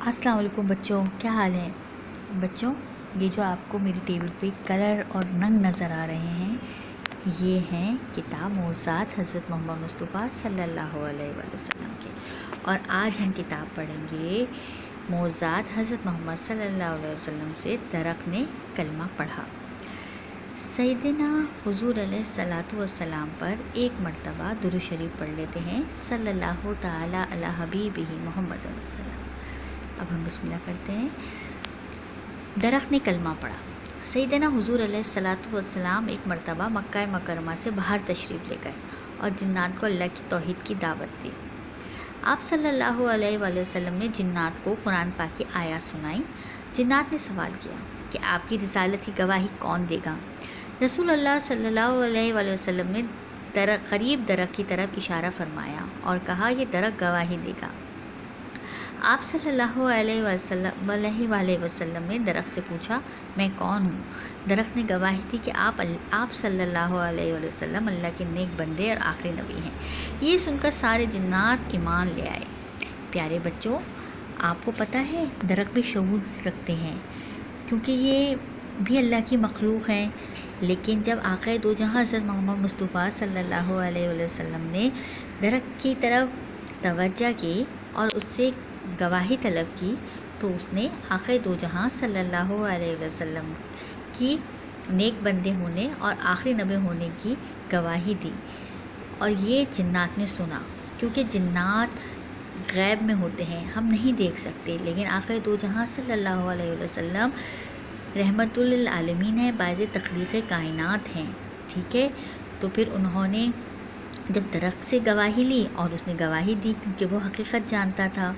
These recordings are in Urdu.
السلام علیکم بچوں، کیا حال ہے؟ بچوں، یہ جو آپ کو میری ٹیبل پہ کلر اور رنگ نظر آ رہے ہیں، یہ ہیں کتاب معجزات حضرت محمد مصطفیٰ صلی اللہ علیہ وآلہ وسلم کے، اور آج ہم کتاب پڑھیں گے معجزات حضرت محمد صلی اللہ علیہ وسلم سے درخت نے کلمہ پڑھا۔ سیدنا حضور علیہ الصلاۃ والسلام پر ایک مرتبہ درود شریف پڑھ لیتے ہیں، صلی اللہ تعالیٰ علی حبیبہ محمد علیہ السلام۔ اب ہم بسم اللہ کرتے ہیں۔ درخت نے کلمہ پڑھا۔ سیدنا حضور علیہ الصلاۃ والسلام ایک مرتبہ مکہ مکرمہ سے باہر تشریف لے گئے اور جنات کو اللہ کی توحید کی دعوت دی۔ آپ صلی اللہ علیہ وآلہ وسلم نے جنات کو قرآن پاک کی آیات سنائیں۔ جنات نے سوال کیا کہ آپ کی رسالت کی گواہی کون دے گا؟ رسول اللہ صلی اللہ علیہ وآلہ وسلم نے قریب درخت کی طرف اشارہ فرمایا اور کہا، یہ درخت گواہی دے گا۔ آپ صلی اللہ علیہ وآلہ وسلم نے درخت سے پوچھا، میں کون ہوں؟ درخت نے گواہی دی کہ آپ صلی اللہ علیہ وآلہ وسلم اللہ کے نیک بندے اور آخری نبی ہیں۔ یہ سن کر سارے جنات ایمان لے آئے۔ پیارے بچوں، آپ کو پتہ ہے درخت بھی شعور رکھتے ہیں، کیونکہ یہ بھی اللہ کی مخلوق ہیں، لیکن جب آقا دو جہاں حضرت محمد مصطفیٰ صلی اللہ علیہ وآلہ وسلم نے درخت کی طرف توجہ کی اور اس سے گواہی طلب کی، تو اس نے آقا دو جہاں صلی اللہ علیہ وسلم کی نیک بندے ہونے اور آخری نبی ہونے کی گواہی دی، اور یہ جنات نے سنا، کیونکہ جنات غیب میں ہوتے ہیں، ہم نہیں دیکھ سکتے، لیکن آقا دو جہاں صلی اللہ علیہ وسلم رحمت للعالمین ہیں، باعث تخلیق کائنات ہیں، ٹھیک ہے؟ تو پھر انہوں نے جب درخت سے گواہی لی اور اس نے گواہی دی، کیونکہ وہ حقیقت جانتا تھا۔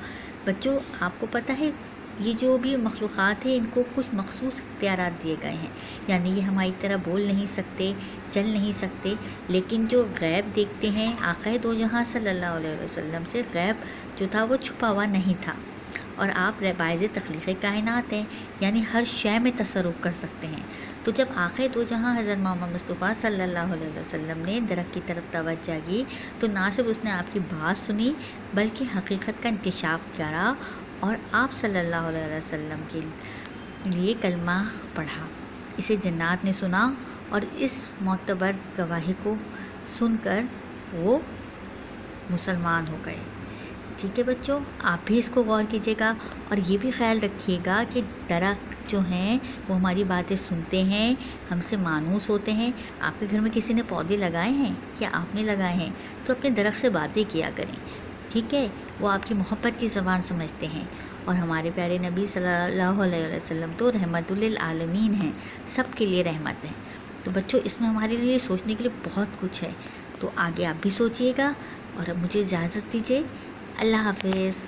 بچوں، آپ کو پتہ ہے یہ جو بھی مخلوقات ہیں، ان کو کچھ مخصوص اختیارات دیے گئے ہیں، یعنی یہ ہماری طرح بول نہیں سکتے، چل نہیں سکتے، لیکن جو غیب دیکھتے ہیں، آقا دو جہاں صلی اللہ علیہ وسلم سے غیب جو تھا وہ چھپا ہوا نہیں تھا، اور آپ باعث تخلیق کائنات ہیں، یعنی ہر شے میں تصرف کر سکتے ہیں۔ تو جب آقا دو جہاں حضرت محمد مصطفیٰ صلی اللہ علیہ وسلم نے درخت کی طرف توجہ کی، تو نہ صرف اس نے آپ کی بات سنی، بلکہ حقیقت کا انکشاف کرا اور آپ صلی اللہ علیہ وسلم کے لیے کلمہ پڑھا۔ اسے جنات نے سنا اور اس معتبر گواہی کو سن کر وہ مسلمان ہو گئے۔ ٹھیک ہے بچوں، آپ بھی اس کو غور کیجیے گا، اور یہ بھی خیال رکھیے گا کہ درخت جو ہیں وہ ہماری باتیں سنتے ہیں، ہم سے مانوس ہوتے ہیں۔ آپ کے گھر میں کسی نے پودے لگائے ہیں یا آپ نے لگائے ہیں، تو اپنے درخت سے باتیں کیا کریں، ٹھیک ہے؟ وہ آپ کی محبت کی زبان سمجھتے ہیں، اور ہمارے پیارے نبی صلی اللہ علیہ وسلم تو رحمت للعالمین ہیں، سب کے لیے رحمت ہے۔ تو بچوں، اس میں ہمارے لیے سوچنے کے لیے بہت کچھ ہے، تو آگے آپ بھی سوچیے گا، اور اب مجھے اجازت دیجیے۔ اللہ حافظ۔